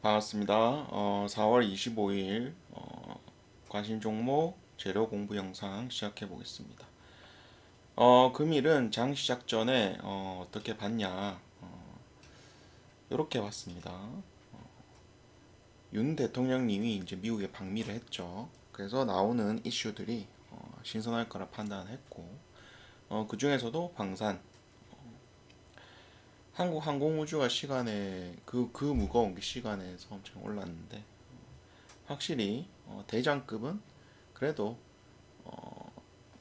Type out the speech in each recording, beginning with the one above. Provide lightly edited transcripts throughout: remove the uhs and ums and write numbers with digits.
반갑습니다. 4월 25일 관심 종목 재료 공부 영상 시작해 보겠습니다. 금일은 장 시작 전에 어떻게 봤냐? 이렇게 봤습니다. 윤 대통령님이 이제 미국에 방미를 했죠. 그래서 나오는 이슈들이 신선할 거라 판단했고, 그 중에서도 방산, 한국 항공우주가 시간에 그 무거운 게 시간에서 엄청 올랐는데 확실히 대장급은 그래도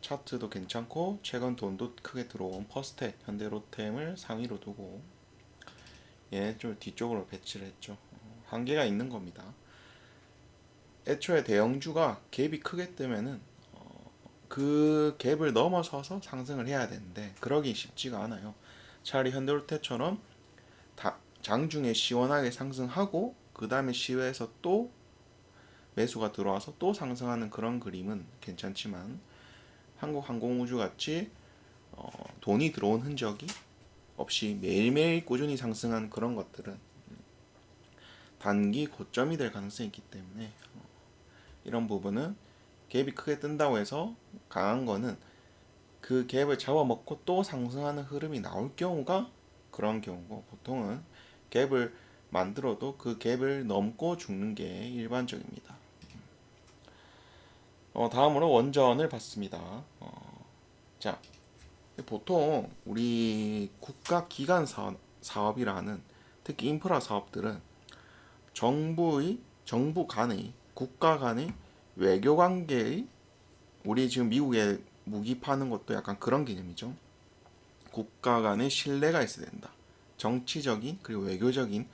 차트도 괜찮고 최근 돈도 크게 들어온 퍼스텍, 현대로템을 상위로 두고 얘 좀 뒤쪽으로 배치를 했죠. 한계가 있는 겁니다. 애초에 대형주가 갭이 크게 뜨면은 그 갭을 넘어서서 상승을 해야 되는데 그러기 쉽지가 않아요. 차라리 현대로템처럼 장중에 시원하게 상승하고 그 다음에 시외에서 또 매수가 들어와서 또 상승하는 그런 그림은 괜찮지만 한국항공우주 같이 돈이 들어온 흔적이 없이 매일매일 꾸준히 상승한 그런 것들은 단기 고점이 될 가능성이 있기 때문에 이런 부분은 갭이 크게 뜬다고 해서 강한 거는 그 갭을 잡아먹고 또 상승하는 흐름이 나올 경우가 그런 경우고 보통은 갭을 만들어도 그 갭을 넘고 죽는 게 일반적입니다. 다음으로 원전을 봤습니다. 자, 보통 우리 국가 기관 사업이라는 특히 인프라 사업들은 정부 간의 국가 간의 외교 관계의 우리 지금 미국에 무기 파는 것도 약간 그런 개념이죠. 국가 간의 신뢰가 있어야 된다. 정치적인 그리고 외교적인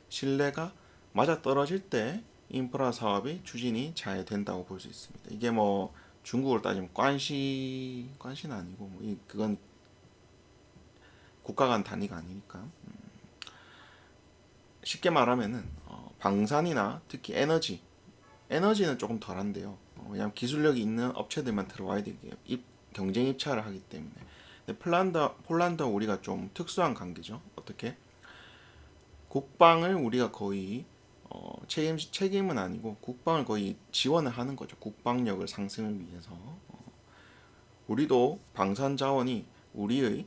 신뢰가 맞아 떨어질 때 인프라 사업의 추진이 잘 된다고 볼 수 있습니다. 이게 뭐 중국으로 따지면 관시는 아니고 뭐 그건 국가 간 단위가 아니니까 쉽게 말하면은 방산이나 특히 에너지는 조금 덜한데요. 왜냐하면 기술력이 있는 업체들만 들어와야 되게 경쟁 입찰을 하기 때문에. 근데 폴란드와 우리가 좀 특수한 관계죠. 어떻게? 국방을 우리가 거의 책임은 아니고 국방을 거의 지원을 하는 거죠. 국방력을 상승을 위해서. 우리도 방산 자원이 우리의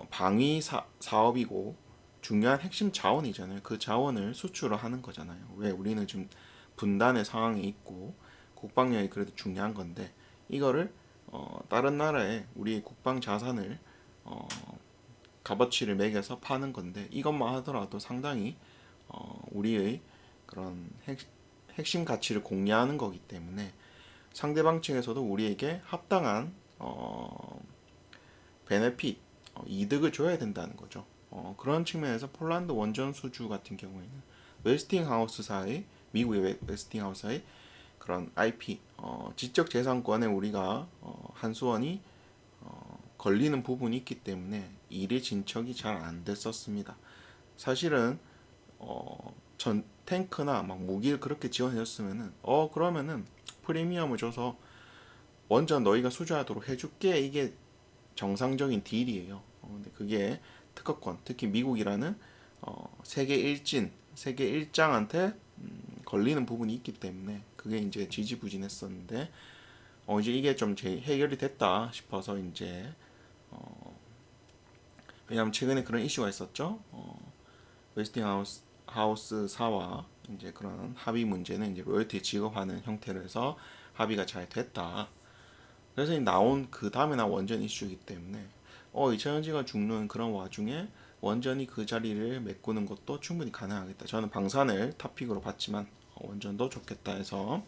방위 사업이고 중요한 핵심 자원이잖아요. 그 자원을 수출을 하는 거잖아요. 왜 우리는 지금 분단의 상황에 있고 국방력이 그래도 중요한 건데 이거를 다른 나라에 우리의 국방 자산을 어, 값어치를 매겨서 파는 건데 이것만 하더라도 상당히 우리의 그런 핵심 가치를 공유하는 거기 때문에 상대방 측에서도 우리에게 합당한 베네핏 이득을 줘야 된다는 거죠. 그런 측면에서 폴란드 원전 수주 같은 경우에는 웨스팅하우스사의 미국의 웨스팅하우스사의 그런 IP 지적 재산권에 우리가 한수원이 걸리는 부분이 있기 때문에 일의 진척이 잘 안 됐었습니다. 사실은 전 탱크나 막 무기를 그렇게 지원해줬으면은 그러면은 프리미엄을 줘서 원전 너희가 수주하도록 해줄게 이게 정상적인 딜이에요. 근데 그게 특허권, 특히 미국이라는 세계 일진, 세계 일장한테 걸리는 부분이 있기 때문에 그게 이제 지지부진했었는데 이제 이게 좀 해결이 됐다 싶어서 이제 왜냐하면 최근에 그런 이슈가 있었죠. 웨스팅하우스사와 이제 그런 합의 문제는 이제 로열티 지급하는 형태로 해서 합의가 잘 됐다. 그래서 나온 그 다음에 나온 원전 이슈이기 때문에 이차전지가 죽는 그런 와중에 원전이 그 자리를 메꾸는 것도 충분히 가능하겠다. 저는 방산을 탑픽으로 봤지만 원전도 좋겠다 해서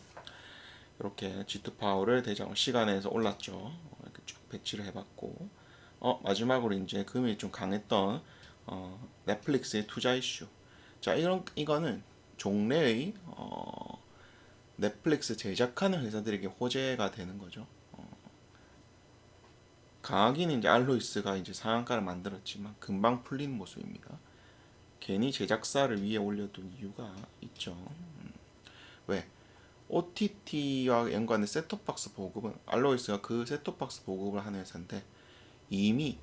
이렇게 G2 파워를 대장 시간에서 올랐죠. 이렇게 쭉 배치를 해봤고 마지막으로 이제 금일 좀 강했던 넷플릭스의 투자 이슈. 자 이거는 종래의 넷플릭스 제작하는 회사들에게 호재가 되는 거죠. 강하긴 이제 알로이스가 이제 상한가를 만들었지만 금방 풀리는 모습입니다. 괜히 제작사를 위에 올려둔 이유가 있죠. 왜? OTT와 연관된 셋톱박스 보급은 알로이스가 그 셋톱박스 보급을 하는 회사인데 이미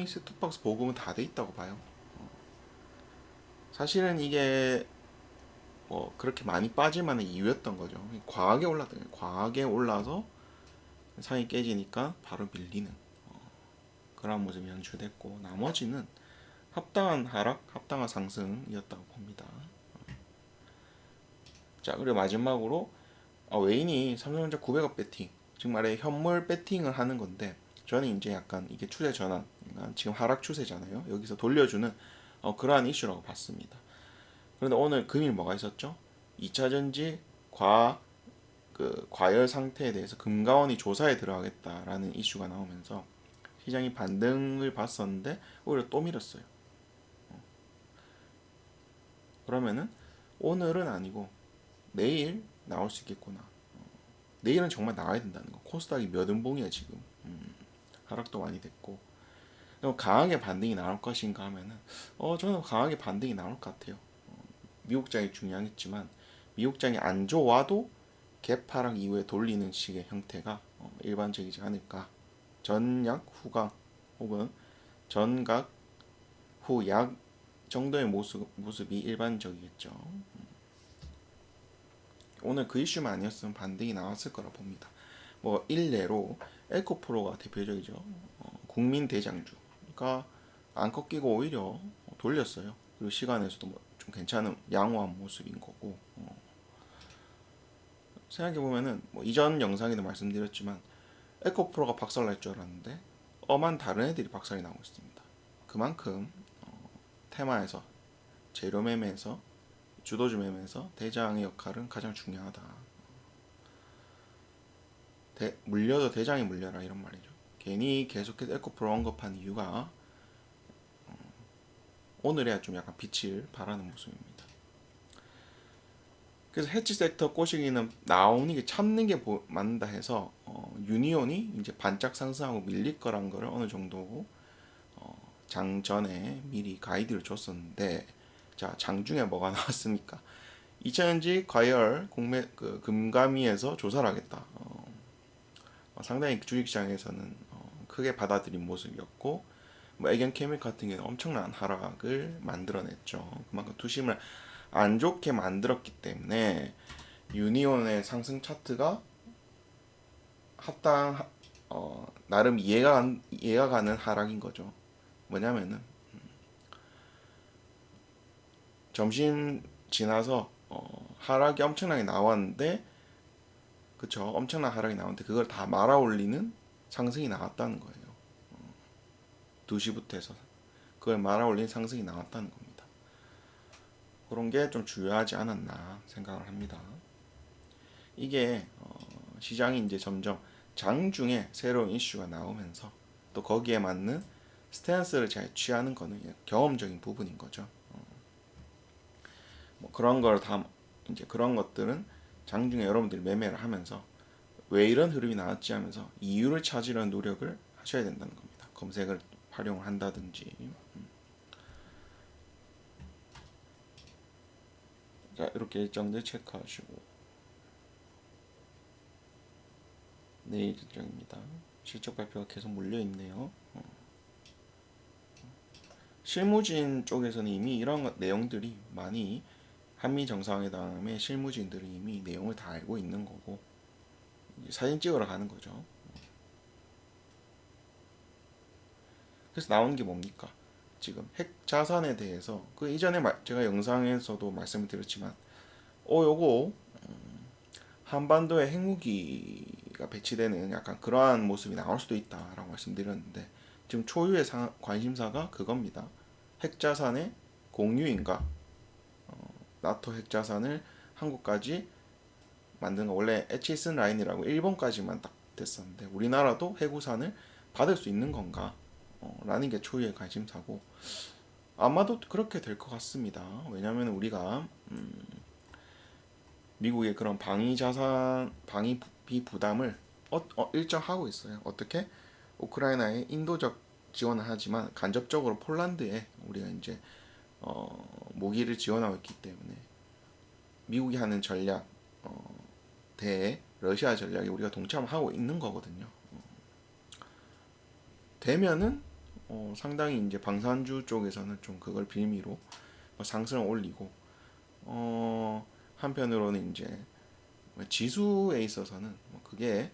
셋톱박스 보급은 다 돼 있다고 봐요. 사실은 이게 그렇게 많이 빠질 만한 이유였던 거죠. 과하게 올라서 상이 깨지니까 바로 밀리는 그런 모습이 연출됐고, 나머지는 합당한 하락, 합당한 상승이었다고 봅니다. 자, 그리고 마지막으로 외인이 삼성전자 900억 배팅, 즉 말해 현물 배팅을 하는 건데, 저는 이제 약간 이게 추세 전환, 그러니까 지금 하락 추세잖아요. 여기서 돌려주는 그러한 이슈라고 봤습니다. 그런데 오늘 금일 뭐가 있었죠? 2차전지 과열 상태에 대해서 금감원이 조사에 들어가겠다라는 이슈가 나오면서 시장이 반등을 봤었는데 오히려 또 밀었어요. 그러면은 오늘은 아니고 내일 나올 수 있겠구나. 내일은 정말 나와야 된다는 거. 코스닥이 몇 음봉이야 지금. 하락도 많이 됐고. 그럼 강하게 반등이 나올 것인가 하면은 저는 강하게 반등이 나올 것 같아요. 미국장이 중요하겠지만 미국장이 안 좋아도 갭하락 이후에 돌리는 식의 형태가 일반적이지 않을까. 전약 후강 혹은 전각 후약 정도의 모습이 일반적이겠죠. 오늘 그 이슈만 아니었으면 반등이 나왔을 거라 봅니다. 뭐 일례로 에코프로가 대표적이죠. 국민 대장주가 안 꺾이고 오히려 돌렸어요. 그리고 시간에서도 뭐좀 괜찮은 양호한 모습인 거고. 생각해 보면은 뭐 이전 영상에도 말씀드렸지만 에코프로가 박살날 줄 알았는데 엄한 다른 애들이 박살이 나고 있습니다. 그만큼 테마에서 재료 매매에서 주도주 매매에서 대장의 역할은 가장 중요하다. 물려도 대장이 물려라 이런 말이죠. 괜히 계속해서 에코프로 언급한 이유가 오늘에야 좀 약간 빛을 발하는 모습입니다. 그래서 해치 섹터 꼬시기는 나오는 게 참는 게 맞는다 해서 유니온이 이제 반짝 상승하고 밀릴 거란 거를 어느 정도 장 전에 미리 가이드를 줬었는데, 자, 장중에 뭐가 나왔습니까? 2차전지 과열 금감위에서 조사를 하겠다. 상당히 주식시장에서는 크게 받아들인 모습이었고, 뭐 애견 케미칼 같은 경우는 엄청난 하락을 만들어냈죠. 그만큼 투심을 안 좋게 만들었기 때문에 유니온의 상승 차트가 합당 나름 이해가 가는 하락인 거죠. 뭐냐면은 점심 지나서 하락이 엄청나게 나왔는데, 그쵸, 엄청난 하락이 나왔는데 그걸 다 말아 올리는 상승이 나왔다는 거예요. 2시부터 해서 그걸 말아 올린 상승이 나왔다는 겁니다. 그런 게 좀 중요하지 않았나 생각을 합니다. 이게 시장이 이제 점점 장중에 새로운 이슈가 나오면서 또 거기에 맞는 스탠스를 잘 취하는 거는 경험적인 부분인 거죠. 뭐 그런 걸 다 이제 그런 것들은 장중에 여러분들이 매매를 하면서 왜 이런 흐름이 나왔지 하면서 이유를 찾으려는 노력을 하셔야 된다는 겁니다. 검색을 활용을 한다든지. 자, 이렇게 일정들 체크하시고, 내일 일정입니다. 실적 발표가 계속 몰려 있네요. 실무진 쪽에서는 이미 이런 내용들이 많이, 한미 정상회담의 실무진들이 이미 내용을 다 알고 있는 거고 사진 찍으러 가는 거죠. 그래서 나오는 게 뭡니까? 지금 핵 자산에 대해서 그 이전에 제가 영상에서도 말씀을 드렸지만 요거 한반도에 핵무기가 배치되는 약간 그러한 모습이 나올 수도 있다라고 말씀드렸는데, 지금 초유의 관심사가 그겁니다. 핵자산의 공유인가? 나토 핵자산을 한국까지 만든 거, 원래 에치슨 라인이라고 일본까지만 딱 됐었는데 우리나라도 해구산을 받을 수 있는 건가? 라는 게 초유의 관심사고, 아마도 그렇게 될 것 같습니다. 왜냐하면 우리가 미국의 그런 방위비 부담을 일정하고 있어요. 어떻게? 우크라이나에 인도적 지원을 하지만 간접적으로 폴란드에 우리가 이제 모기를 지원하고 있기 때문에 미국이 하는 전략 대 러시아 전략에 우리가 동참하고 있는 거거든요. 되면은 상당히 이제 방산주 쪽에서는 좀 그걸 빌미로 상승을 올리고 한편으로는 이제 지수에 있어서는 그게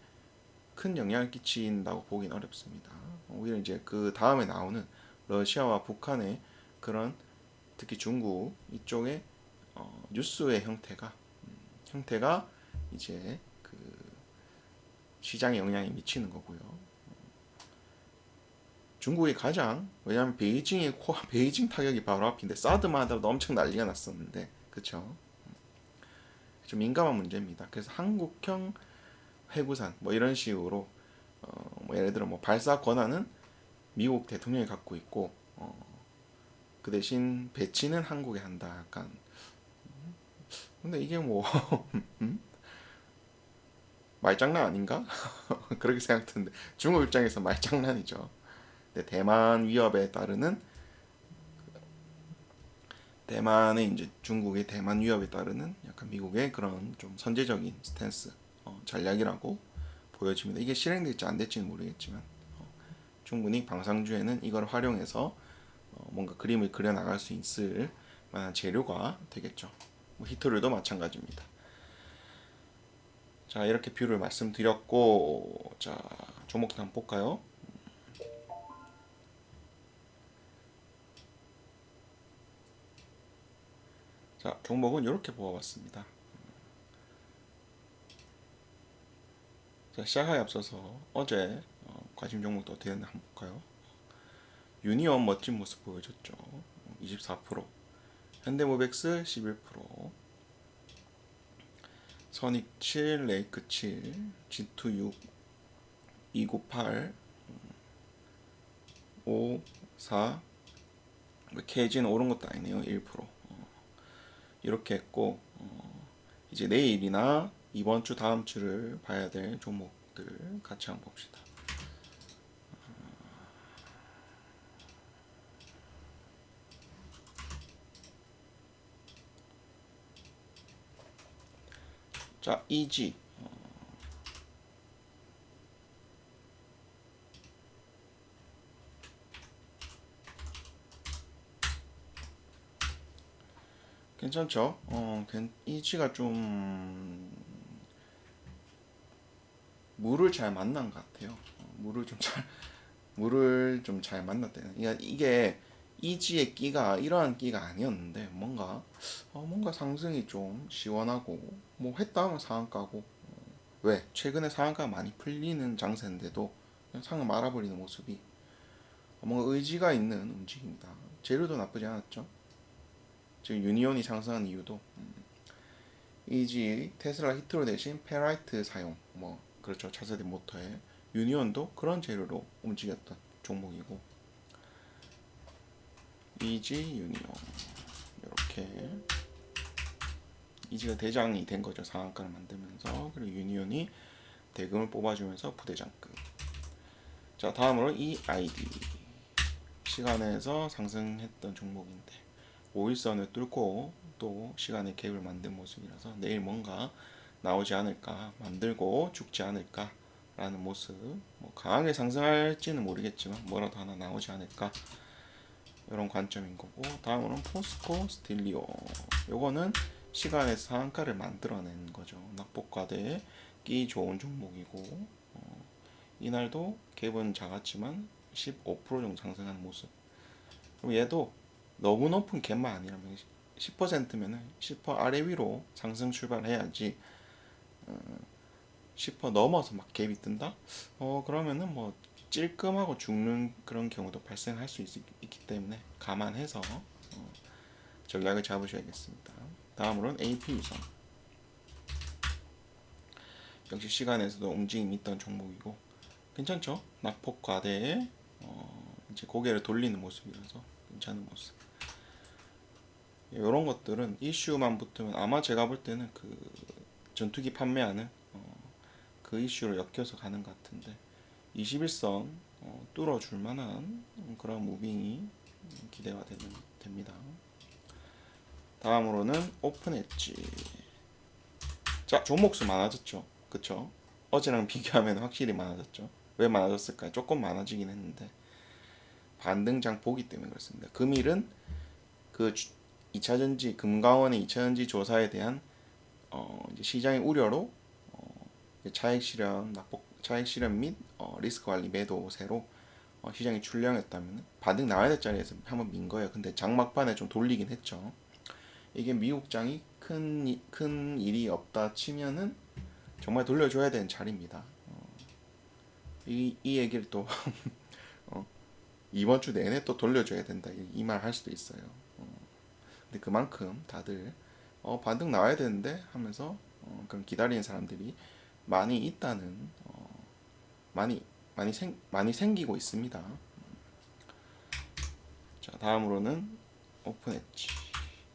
큰 영향을 끼친다고 보긴 어렵습니다. 오히려 이제 그 다음에 나오는 러시아와 북한의 그런 특히 중국 이쪽의 뉴스의 형태가 이제 그 시장에 영향이 미치는 거고요. 중국이 가장 왜냐하면 베이징 타격이 바로 앞인데 사드만 하더라도 엄청 난리가 났었는데 그쵸? 좀 민감한 문제입니다. 그래서 한국형 해구산 뭐 이런 식으로 뭐 예를 들어 뭐 발사 권한은 미국 대통령이 갖고 있고 그 대신 배치는 한국에 한다. 약간 근데 이게 뭐 말장난 아닌가? 그렇게 생각드는데 중국 입장에서 말장난이죠. 근데 대만 위협에 따르는 대만의 이제 중국의 대만 위협에 따르는 약간 미국의 그런 좀 선제적인 스탠스 전략이라고 보여집니다. 이게 실행될지 안 될지는 모르겠지만 충분히 방상주에는 이걸 활용해서 뭔가 그림을 그려 나갈 수 있을 만한 재료가 되겠죠. 뭐 히토류도 마찬가지입니다. 자 이렇게 뷰를 말씀드렸고 자 종목도 한번 볼까요? 자 종목은 이렇게 뽑아봤습니다. 자 시작하기 앞서서 어제 관심 종목도 어떻게 됐나 한번 볼까요? 유니온 멋진 모습 보여줬죠. 24%, 현대모백스 11%, 선익 7, 레이크 7, G2 6, 298, 5, 4, KG는 오른 것도 아니네요. 1%. 이렇게 했고 이제 내일이나 이번 주 다음 주를 봐야 될 종목들 같이 한번 봅시다. 자, EG 괜찮죠? EG가 좀 물을 잘 만난 것 같아요. 물을 좀 잘 만났대요. 그러니까 이게 EG의 끼가 이러한 끼가 아니었는데 뭔가 상승이 좀 시원하고 뭐 했다 하면 상한가고 왜 최근에 상한가 많이 풀리는 장세인데도 그냥 상을 말아버리는 모습이 뭔가 의지가 있는 움직임이다. 재료도 나쁘지 않았죠. 지금 유니온이 상승한 이유도 EG 테슬라 히트로 대신 페라이트 사용 뭐 그렇죠. 차세대 모터에 유니온도 그런 재료로 움직였던 종목이고 EG 유니온 이렇게 EG가 대장이 된 거죠. 상한가를 만들면서 그리고 유니온이 대금을 뽑아주면서 부대장급. 자 다음으로 EID 시간에서 상승했던 종목인데 5일선을 뚫고 또 시간의 갭을 만든 모습이라서 내일 뭔가 나오지 않을까 만들고 죽지 않을까 라는 모습 뭐 강하게 상승할지는 모르겠지만 뭐라도 하나 나오지 않을까 이런 관점인 거고 다음으로는 포스코 스틸리오 요거는 시간에서 상한가를 만들어낸 거죠. 낙폭과대에 끼 좋은 종목이고 이날도 갭은 작았지만 15% 정도 상승하는 모습. 그럼 얘도 너무 높은 갭만 아니라면 10%면은 10% 아래 위로 상승 출발해야지 10% 넘어서 막 갭이 뜬다? 그러면은 뭐 찔끔하고 죽는 그런 경우도 발생할 수 있기 때문에 감안해서 전략을 잡으셔야겠습니다. 다음으로는 AP위성. 역시 시간에서도 움직임이 있던 종목이고 괜찮죠? 낙폭 과대에 이제 고개를 돌리는 모습이라서 괜찮은 모습. 이런 것들은 이슈만 붙으면 아마 제가 볼 때는 그 전투기 판매하는 그 이슈로 엮여서 가는 것 같은데 21선 뚫어줄 만한 그런 무빙이 기대가 됩니다. 다음으로는 오픈 엣지. 자, 종목수 많아졌죠. 그쵸? 어제랑 비교하면 확실히 많아졌죠. 왜 많아졌을까요? 조금 많아지긴 했는데 반등장 보기 때문에 그렇습니다. 금일은 그 2차전지 금감원의 2차전지 조사에 대한 이제 시장의 우려로 차익 실현, 낙폭 차익 실현 및 리스크 관리 매도세로 시장이 출렁했다면 반등 나와야 될 자리에서 한번 민 거예요. 근데 장 막판에 좀 돌리긴 했죠. 이게 미국장이 큰 일이 없다 치면은 정말 돌려줘야 되는 자리입니다. 이 얘기를 또 이번 주 내내 또 돌려줘야 된다 이 말 할 수도 있어요. 근데 그만큼 다들 반등 나와야 되는데 하면서 그런 기다리는 사람들이 많이 있다는 많이 생기고 있습니다. 자, 다음으로는 오픈 엣지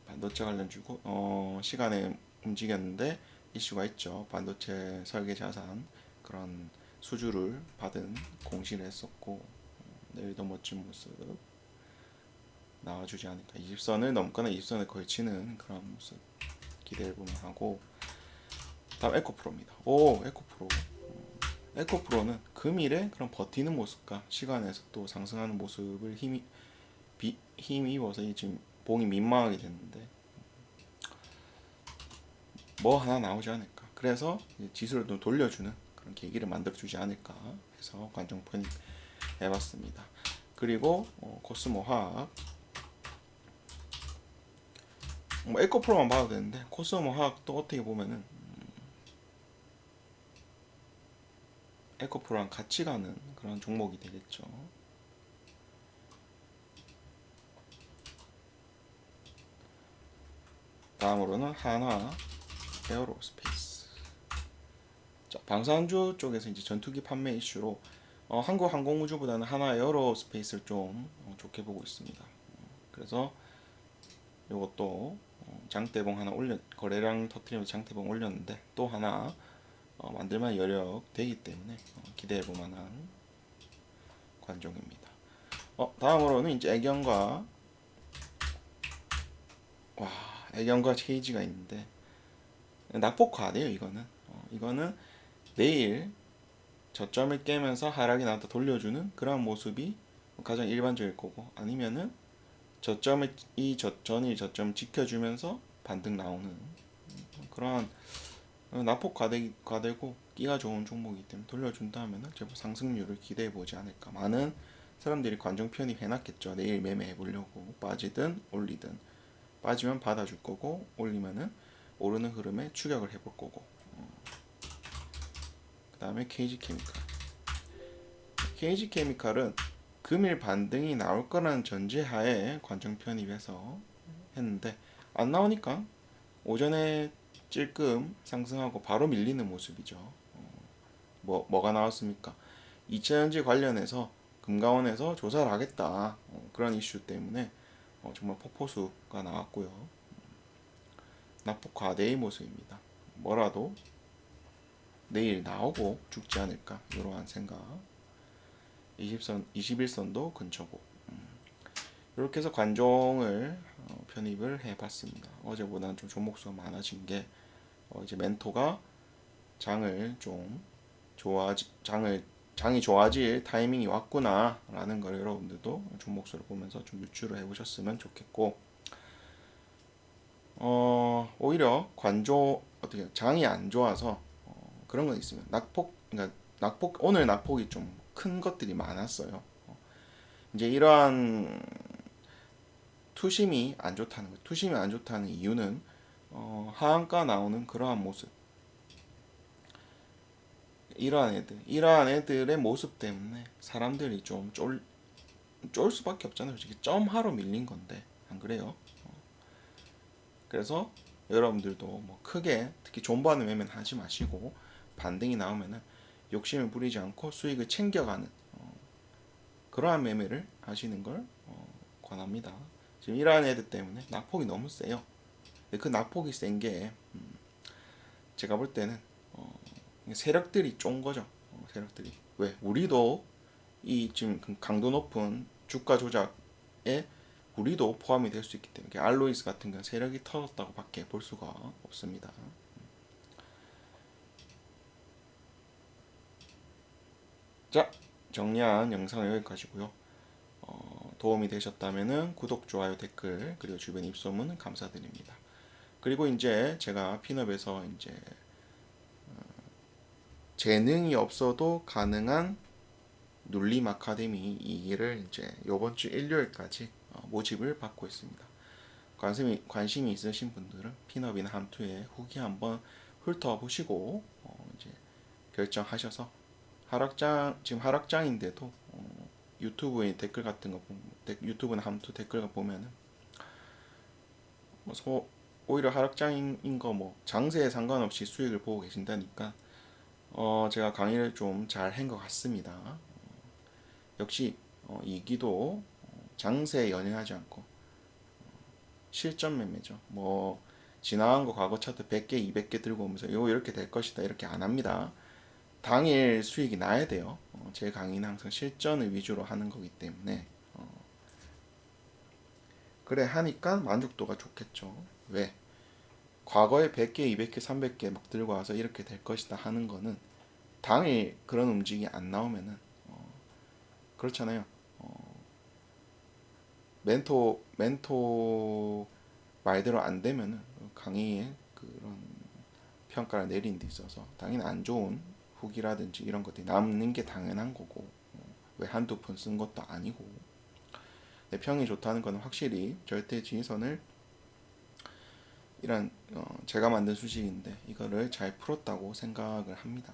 반도체 관련주고 시간에 움직였는데 이슈가 있죠. 반도체 설계 자산 그런 수주를 받은 공시를 했었고 내일도 멋진 모습 나와주지 않을까. 20선을 넘거나 20선을 걸치는 그런 모습 기대해보면 하고, 다음 에코프로입니다. 오, 에코프로. 에코프로는 금일에 그런 버티는 모습과 시간에서 또 상승하는 모습을 힘입어서 지금 봉이 민망하게 됐는데 뭐 하나 나오지 않을까. 그래서 지수를 좀 돌려주는 그런 계기를 만들어주지 않을까 해서 관중 편입해봤습니다. 그리고 코스모 화학 뭐 에코프로만 봐도 되는데 코스모 화학도 어떻게 보면은 에코프로랑 같이 가는 그런 종목이 되겠죠. 다음으로는 한화 에어로스페이스. 자, 방산주 쪽에서 이제 전투기 판매 이슈로 한국 항공우주보다는 한화 에어로스페이스를 좀 좋게 보고 있습니다. 그래서 이것도 장대봉 하나 거래량 터트리면서 장대봉 올렸는데 또 하나 만들만 여력 되기 때문에 기대해 볼 만한 관종입니다. 다음으로는 이제 와, 애경과 케이지가 있는데 낙폭 과대요. 이거는 내일 저점을 깨면서 하락이 나왔다 돌려주는 그런 모습이 가장 일반적일 거고 아니면은 저점을 지켜주면서 반등 나오는 그런 낙폭 과대고 끼가 좋은 종목이기 때문에 돌려준다면 제법 상승률을 기대해 보지 않을까. 많은 사람들이 관중 편입 해놨겠죠. 내일 매매해 보려고 빠지든 올리든 빠지면 받아줄 거고 올리면은 오르는 흐름에 추격을 해볼 거고. 그 다음에 KG케미칼. KG케미칼은 금일 반등이 나올 거라는 전제하에 관중 편입해서 했는데 안 나오니까 오전에 찔끔 상승하고 바로 밀리는 모습이죠. 뭐가 나왔습니까? 2차전지 관련해서 금감원에서 조사를 하겠다. 그런 이슈 때문에 정말 폭포수가 나왔고요. 낙폭 과대의 모습입니다. 뭐라도 내일 나오고 죽지 않을까 이러한 생각. 21선도 근처고 이렇게 해서 관종을 편입을 해봤습니다. 어제보다는 좀 종목수가 많아진 게 이제 멘토가 장을 좀 장이 좋아질 타이밍이 왔구나라는 걸 여러분들도 종목수를 보면서 좀 유추를 해보셨으면 좋겠고 오히려 어떻게 장이 안 좋아서 그런 건 있으면 그러니까 오늘 낙폭이 좀 큰 것들이 많았어요. 이제 이러한 투심이 안 좋다는 거예요. 투심이 안 좋다는 이유는 하한가 나오는 그러한 모습. 이러한 애들의 모습 때문에 사람들이 좀 쫄 수밖에 없잖아요. 솔직히 점하로 밀린 건데 안 그래요? 그래서 여러분들도 뭐 크게 특히 존버하는 매매는 하지 마시고 반등이 나오면은 욕심을 부리지 않고 수익을 챙겨가는 그러한 매매를 하시는 걸 권합니다. 지금 이러한 애들 때문에 낙폭이 너무 세요. 그 낙폭이 센 게 제가 볼 때는 세력들이 쫀 거죠. 세력들이 왜 우리도 이 지금 강도 높은 주가 조작에 우리도 포함이 될 수 있기 때문에 알로이스 같은 건 세력이 터졌다고 밖에 볼 수가 없습니다. 자, 정리한 영상은 여기까지고요. 도움이 되셨다면은 구독, 좋아요, 댓글 그리고 주변 입소문 감사드립니다. 그리고 이제 제가 핀업에서 이제 재능이 없어도 가능한 눌림 아카데미 이기를 이제 요번 주 일요일까지 모집을 받고 있습니다. 관심이 있으신 분들은 핀업이나 함투에 후기 한번 훑어보시고 이제 결정하셔서 지금 하락장인데도 유튜브에 댓글 같은 거 유튜브나 함투 댓글 보면은 오히려 하락장인 거 뭐 장세에 상관없이 수익을 보고 계신다니까 제가 강의를 좀 잘 한 것 같습니다. 역시 이기도 장세에 연연하지 않고 실전 매매죠. 뭐 지나간 거 과거 차트 100개, 200개 들고 오면서 요 이렇게 될 것이다 이렇게 안 합니다. 당일 수익이 나야 돼요. 제 강의는 항상 실전을 위주로 하는 거기 때문에 그래 하니까 만족도가 좋겠죠. 왜? 과거에 100개, 200개, 300개 막 들고 와서 이렇게 될 것이다 하는 거는 당일 그런 움직임이 안 나오면은 그렇잖아요. 멘토 말대로 안 되면은 강의에 그런 평가를 내린 데 있어서 당연히 안 좋은 후기라든지 이런 것들이 남는 게 당연한 거고 왜 한두 푼 쓴 것도 아니고 내 평이 좋다는 거는 확실히 절대 지지선을 이런 제가 만든 수식인데 이거를 잘 풀었다고 생각을 합니다.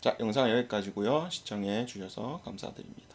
자, 영상 여기까지고요. 시청해 주셔서 감사드립니다.